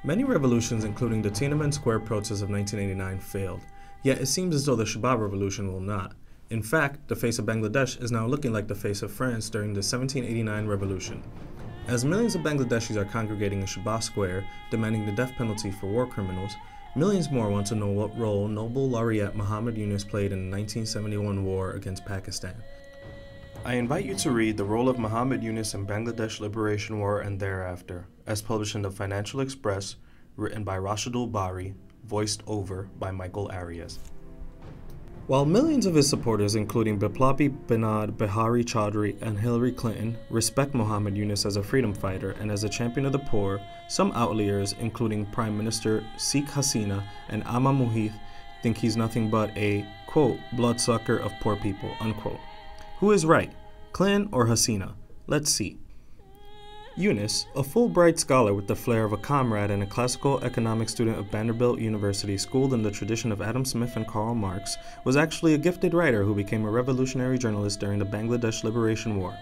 Many revolutions, including the Tiananmen Square protests of 1989, failed, yet it seems as though the Shabab revolution will not. In fact, the face of Bangladesh is now looking like the face of France during the 1789 revolution. As millions of Bangladeshis are congregating in Shabab Square, demanding the death penalty for war criminals, millions more want to know what role Nobel laureate Muhammad Yunus played in the 1971 war against Pakistan. I invite you to read The Role of Muhammad Yunus in Bangladesh Liberation War and Thereafter, as published in the Financial Express, written by Rashidul Bari, voiced over by Michael Arias. While millions of his supporters, including Biplabi Binod, Bihari Chaudhry, and Hillary Clinton, respect Muhammad Yunus as a freedom fighter and as a champion of the poor, some outliers, including Prime Minister Sheikh Hasina and Amma Muhith, think he's nothing but a, quote, bloodsucker of poor people, unquote. Who is right, Clinton or Hasina? Let's see. Yunus, a Fulbright scholar with the flair of a comrade and a classical economics student of Vanderbilt University, schooled in the tradition of Adam Smith and Karl Marx, was actually a gifted writer who became a revolutionary journalist during the Bangladesh Liberation War.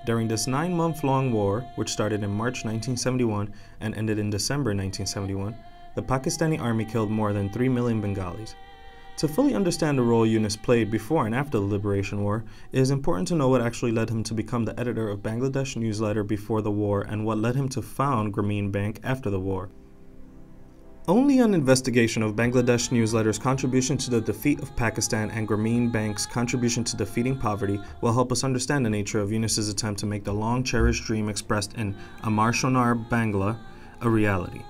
During this 9-month-long war, which started in March 1971 and ended in December 1971, the Pakistani army killed more than 3 million Bengalis. To fully understand the role Yunus played before and after the Liberation War, it is important to know what actually led him to become the editor of Bangladesh newsletter before the war and what led him to found Grameen Bank after the war. Only an investigation of Bangladesh newsletter's contribution to the defeat of Pakistan and Grameen Bank's contribution to defeating poverty will help us understand the nature of Yunus's attempt to make the long-cherished dream expressed in Amar Shonar Bangla a reality.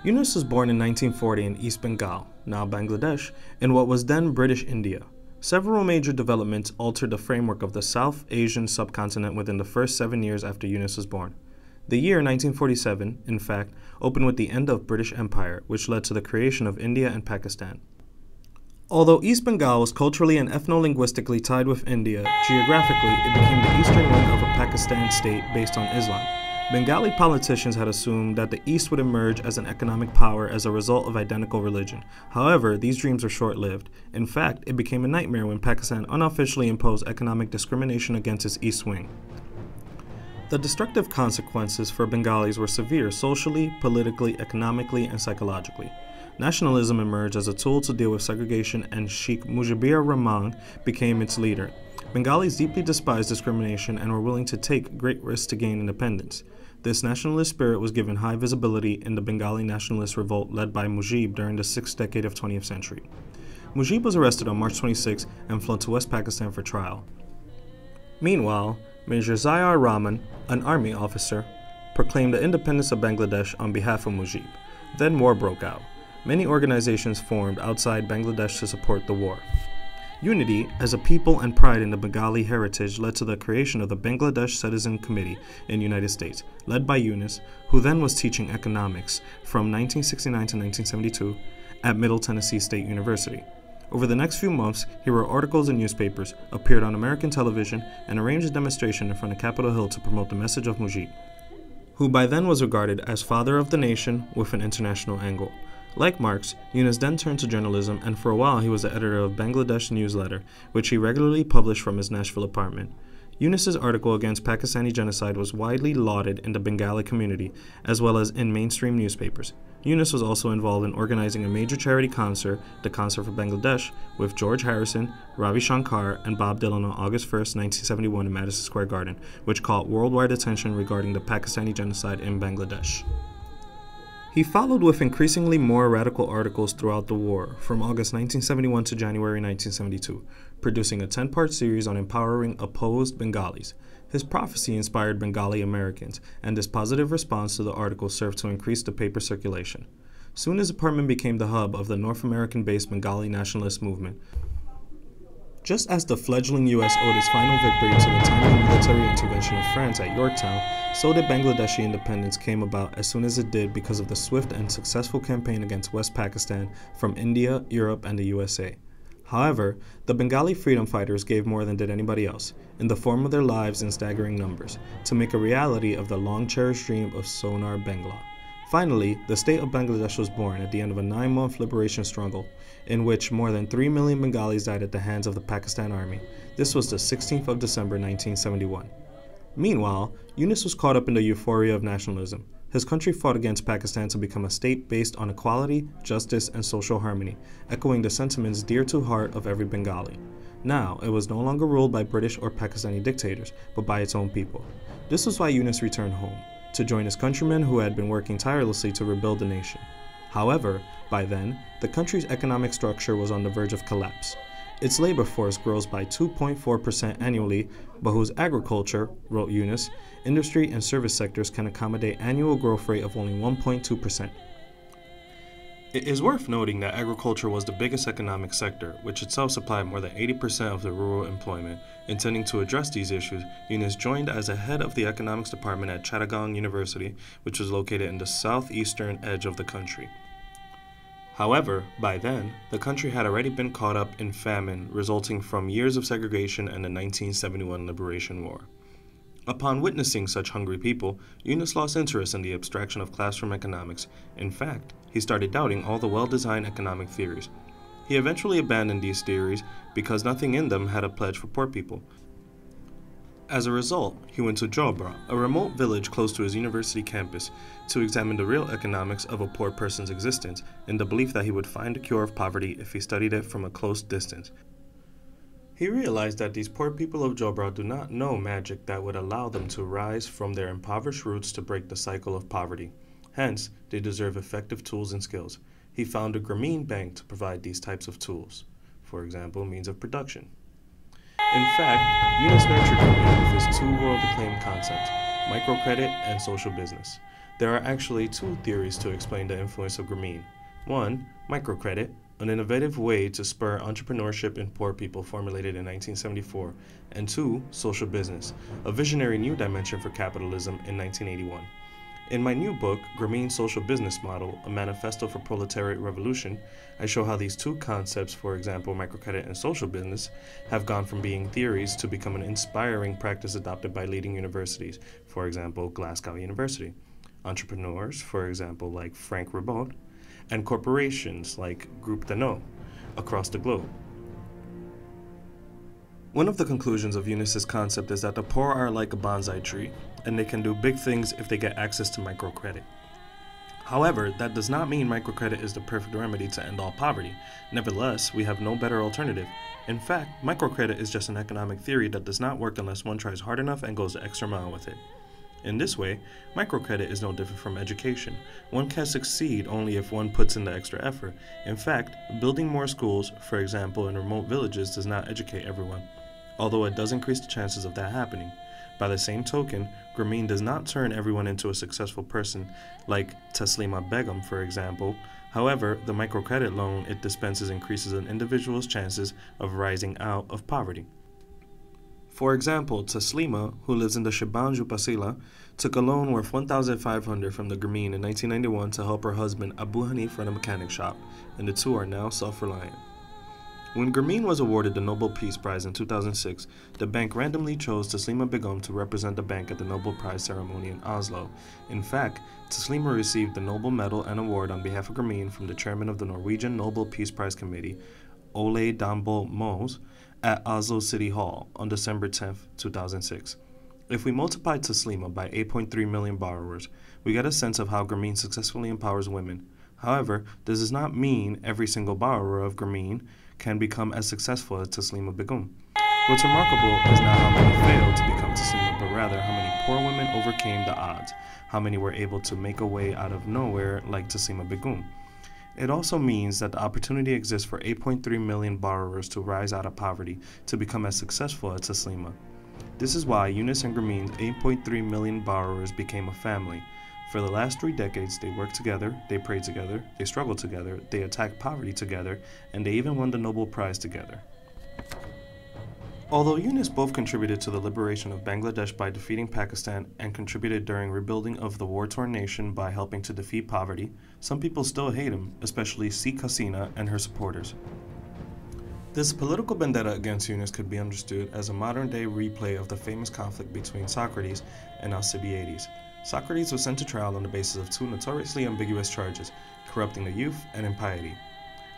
Yunus was born in 1940 in East Bengal, now Bangladesh, in what was then British India. Several major developments altered the framework of the South Asian subcontinent within the first 7 years after Yunus was born. The year 1947, in fact, opened with the end of British Empire, which led to the creation of India and Pakistan. Although East Bengal was culturally and ethno-linguistically tied with India, geographically it became the eastern limb of a Pakistan state based on Islam. Bengali politicians had assumed that the East would emerge as an economic power as a result of identical religion. However, these dreams were short-lived. In fact, it became a nightmare when Pakistan unofficially imposed economic discrimination against its East wing. The destructive consequences for Bengalis were severe socially, politically, economically, and psychologically. Nationalism emerged as a tool to deal with segregation, and Sheikh Mujibur Rahman became its leader. Bengalis deeply despised discrimination and were willing to take great risks to gain independence. This nationalist spirit was given high visibility in the Bengali nationalist revolt led by Mujib during the 6th decade of 20th century. Mujib was arrested on March 26 and flown to West Pakistan for trial. Meanwhile, Major Ziaur Rahman, an army officer, proclaimed the independence of Bangladesh on behalf of Mujib. Then war broke out. Many organizations formed outside Bangladesh to support the war. Unity as a people and pride in the Bengali heritage led to the creation of the Bangladesh Citizen Committee in the United States, led by Yunus, who then was teaching economics from 1969 to 1972 at Middle Tennessee State University. Over the next few months, he wrote articles in newspapers, appeared on American television, and arranged a demonstration in front of Capitol Hill to promote the message of Mujib, who by then was regarded as father of the nation with an international angle. Like Marx, Yunus then turned to journalism, and for a while he was the editor of Bangladesh newsletter, which he regularly published from his Nashville apartment. Yunus's article against Pakistani genocide was widely lauded in the Bengali community, as well as in mainstream newspapers. Yunus was also involved in organizing a major charity concert, the Concert for Bangladesh, with George Harrison, Ravi Shankar, and Bob Dylan on August 1, 1971 in Madison Square Garden, which caught worldwide attention regarding the Pakistani genocide in Bangladesh. He followed with increasingly more radical articles throughout the war, from August 1971 to January 1972, producing a 10-part series on empowering opposed Bengalis. His prophecy inspired Bengali Americans, and this positive response to the article served to increase the paper circulation. Soon his apartment became the hub of the North American-based Bengali nationalist movement. Just as the fledgling U.S. owed its final victory to the timely military intervention of France at Yorktown, so did Bangladeshi independence came about as soon as it did because of the swift and successful campaign against West Pakistan from India, Europe, and the USA. However, the Bengali freedom fighters gave more than did anybody else, in the form of their lives in staggering numbers, to make a reality of the long-cherished dream of Shonar Bangla. Finally, the state of Bangladesh was born at the end of a 9-month liberation struggle, in which more than 3 million Bengalis died at the hands of the Pakistan army. This was the 16th of December 1971. Meanwhile, Yunus was caught up in the euphoria of nationalism. his country fought against Pakistan to become a state based on equality, justice, and social harmony, echoing the sentiments dear to heart of every Bengali. Now, it was no longer ruled by British or Pakistani dictators, but by its own people. This was why Yunus returned home, to join his countrymen who had been working tirelessly to rebuild the nation. However, by then, the country's economic structure was on the verge of collapse. Its labor force grows by 2.4% annually, but whose agriculture, wrote Yunus, industry and service sectors can accommodate annual growth rate of only 1.2%. It is worth noting that agriculture was the biggest economic sector, which itself supplied more than 80% of the rural employment. Intending to address these issues, Yunus joined as a head of the economics department at Chittagong University, which was located in the southeastern edge of the country. However, by then, the country had already been caught up in famine resulting from years of segregation and the 1971 Liberation War. Upon witnessing such hungry people, Yunus lost interest in the abstraction of classroom economics. In fact, he started doubting all the well-designed economic theories. He eventually abandoned these theories because nothing in them had a pledge for poor people. As a result, he went to Jobra, a remote village close to his university campus, to examine the real economics of a poor person's existence, in the belief that he would find a cure of poverty if he studied it from a close distance. He realized that these poor people of Jobra do not know magic that would allow them to rise from their impoverished roots to break the cycle of poverty. Hence, they deserve effective tools and skills. He founded a Grameen Bank to provide these types of tools, for example, means of production. In fact, Yunus nurtured Grameen with his two world-acclaimed concepts, microcredit and social business. There are actually two theories to explain the influence of Grameen. One, microcredit, an innovative way to spur entrepreneurship in poor people formulated in 1974, and two, social business, a visionary new dimension for capitalism in 1981. In my new book, Grameen's Social Business Model, a Manifesto for Proletariat Revolution, I show how these two concepts, for example, microcredit and social business, have gone from being theories to become an inspiring practice adopted by leading universities, for example, Glasgow University, entrepreneurs, for example, like Frank Ribaud, and corporations like Groupe Danone across the globe. One of the conclusions of Yunus's concept is that the poor are like a bonsai tree, and they can do big things if they get access to microcredit. However, that does not mean microcredit is the perfect remedy to end all poverty. Nevertheless, we have no better alternative. In fact, microcredit is just an economic theory that does not work unless one tries hard enough and goes the extra mile with it. In this way, microcredit is no different from education. One can succeed only if one puts in the extra effort. In fact, building more schools, for example in remote villages, does not educate everyone, although it does increase the chances of that happening. By the same token, Grameen does not turn everyone into a successful person, like Taslima Begum, for example. However, the microcredit loan it dispenses increases an individual's chances of rising out of poverty. For example, Taslima, who lives in the Shibanju Pasila, took a loan worth $1,500 from the Grameen in 1991 to help her husband Abu Hanif run a mechanic shop, and the two are now self-reliant. When Grameen was awarded the Nobel Peace Prize in 2006, the bank randomly chose Taslima Begum to represent the bank at the Nobel Prize ceremony in Oslo. In fact, Taslima received the Nobel Medal and Award on behalf of Grameen from the chairman of the Norwegian Nobel Peace Prize Committee, Ole Dambo Moes, at Oslo City Hall on December 10, 2006. If we multiply Taslima by 8.3 million borrowers, we get a sense of how Grameen successfully empowers women. However, this does not mean every single borrower of Grameen can become as successful as Taslima Begum. What's remarkable is not how many failed to become Taslima, but rather how many poor women overcame the odds, how many were able to make a way out of nowhere like Taslima Begum. It also means that the opportunity exists for 8.3 million borrowers to rise out of poverty to become as successful as Taslima. This is why Yunus and Grameen's 8.3 million borrowers became a family. For the last 3 decades, they worked together, they prayed together, they struggled together, they attacked poverty together, and they even won the Nobel Prize together. Although Yunus both contributed to the liberation of Bangladesh by defeating Pakistan and contributed during rebuilding of the war-torn nation by helping to defeat poverty, some people still hate him, especially Sheikh Hasina and her supporters. This political vendetta against Yunus could be understood as a modern-day replay of the famous conflict between Socrates and Alcibiades. Socrates was sent to trial on the basis of 2 notoriously ambiguous charges, corrupting the youth and impiety.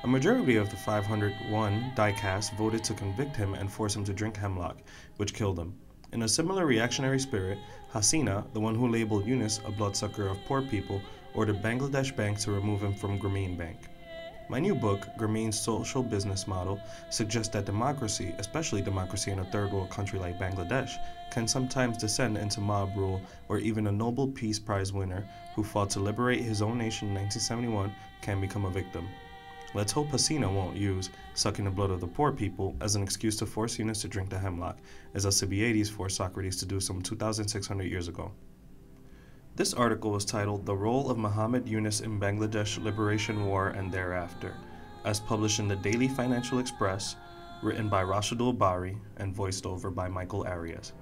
A majority of the 501 die-cast voted to convict him and force him to drink hemlock, which killed him. In a similar reactionary spirit, Hasina, the one who labeled Yunus a bloodsucker of poor people, ordered Bangladesh Bank to remove him from Grameen Bank. My new book, Grameen's Social Business Model, suggests that democracy, especially democracy in a third world country like Bangladesh, can sometimes descend into mob rule, where even a Nobel Peace Prize winner who fought to liberate his own nation in 1971 can become a victim. Let's hope Hasina won't use sucking the blood of the poor people as an excuse to force Yunus to drink the hemlock, as Alcibiades forced Socrates to do some 2,600 years ago. This article was titled The Role of Muhammad Yunus in Bangladesh Liberation War and Thereafter, as published in the Daily Financial Express, written by Rashidul Bari and voiced over by Michael Arias.